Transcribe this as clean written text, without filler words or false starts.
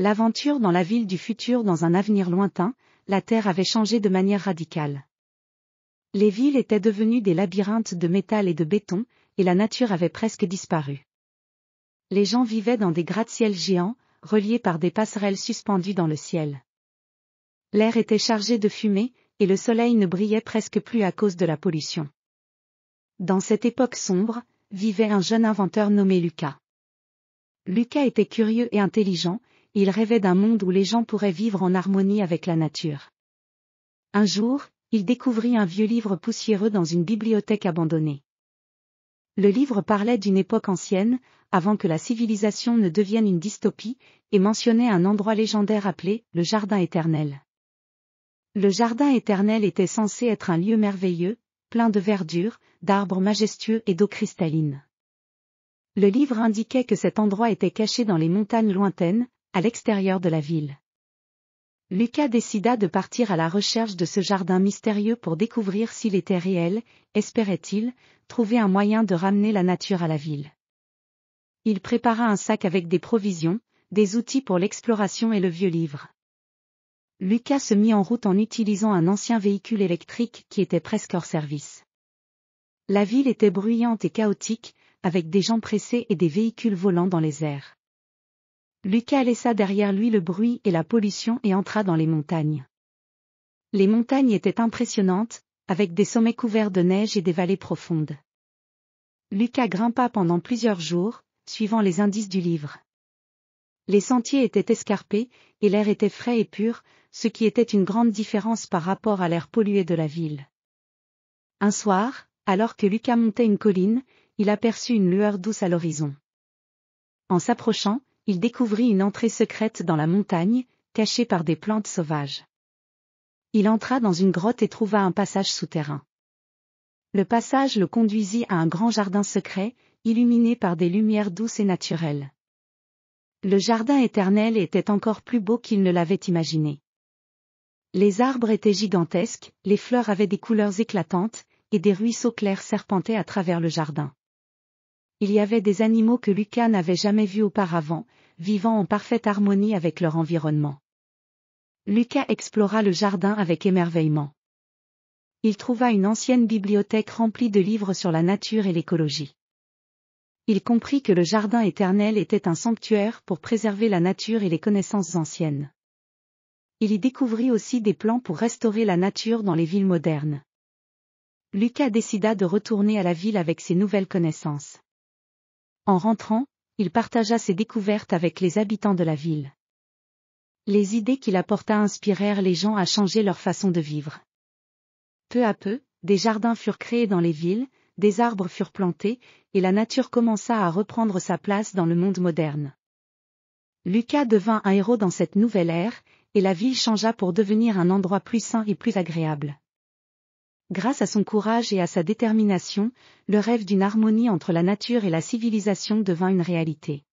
L'aventure dans la ville du futur. Dans un avenir lointain, la Terre avait changé de manière radicale. Les villes étaient devenues des labyrinthes de métal et de béton, et la nature avait presque disparu. Les gens vivaient dans des gratte-ciels géants, reliés par des passerelles suspendues dans le ciel. L'air était chargé de fumée, et le soleil ne brillait presque plus à cause de la pollution. Dans cette époque sombre, vivait un jeune inventeur nommé Lucas. Lucas était curieux et intelligent, et il rêvait d'un monde où les gens pourraient vivre en harmonie avec la nature. Un jour, il découvrit un vieux livre poussiéreux dans une bibliothèque abandonnée. Le livre parlait d'une époque ancienne, avant que la civilisation ne devienne une dystopie, et mentionnait un endroit légendaire appelé le Jardin éternel. Le Jardin éternel était censé être un lieu merveilleux, plein de verdure, d'arbres majestueux et d'eau cristalline. Le livre indiquait que cet endroit était caché dans les montagnes lointaines, à l'extérieur de la ville. Lucas décida de partir à la recherche de ce jardin mystérieux pour découvrir s'il était réel, espérait-il, trouver un moyen de ramener la nature à la ville. Il prépara un sac avec des provisions, des outils pour l'exploration et le vieux livre. Lucas se mit en route en utilisant un ancien véhicule électrique qui était presque hors service. La ville était bruyante et chaotique, avec des gens pressés et des véhicules volant dans les airs. Lucas laissa derrière lui le bruit et la pollution et entra dans les montagnes. Les montagnes étaient impressionnantes, avec des sommets couverts de neige et des vallées profondes. Lucas grimpa pendant plusieurs jours, suivant les indices du livre. Les sentiers étaient escarpés, et l'air était frais et pur, ce qui était une grande différence par rapport à l'air pollué de la ville. Un soir, alors que Lucas montait une colline, il aperçut une lueur douce à l'horizon. En s'approchant, il découvrit une entrée secrète dans la montagne, cachée par des plantes sauvages. Il entra dans une grotte et trouva un passage souterrain. Le passage le conduisit à un grand jardin secret, illuminé par des lumières douces et naturelles. Le jardin éternel était encore plus beau qu'il ne l'avait imaginé. Les arbres étaient gigantesques, les fleurs avaient des couleurs éclatantes, et des ruisseaux clairs serpentaient à travers le jardin. Il y avait des animaux que Lucas n'avait jamais vus auparavant, vivant en parfaite harmonie avec leur environnement. Lucas explora le jardin avec émerveillement. Il trouva une ancienne bibliothèque remplie de livres sur la nature et l'écologie. Il comprit que le jardin éternel était un sanctuaire pour préserver la nature et les connaissances anciennes. Il y découvrit aussi des plans pour restaurer la nature dans les villes modernes. Lucas décida de retourner à la ville avec ses nouvelles connaissances. En rentrant, il partagea ses découvertes avec les habitants de la ville. Les idées qu'il apporta inspirèrent les gens à changer leur façon de vivre. Peu à peu, des jardins furent créés dans les villes, des arbres furent plantés, et la nature commença à reprendre sa place dans le monde moderne. Lucas devint un héros dans cette nouvelle ère, et la ville changea pour devenir un endroit plus sain et plus agréable. Grâce à son courage et à sa détermination, le rêve d'une harmonie entre la nature et la civilisation devint une réalité.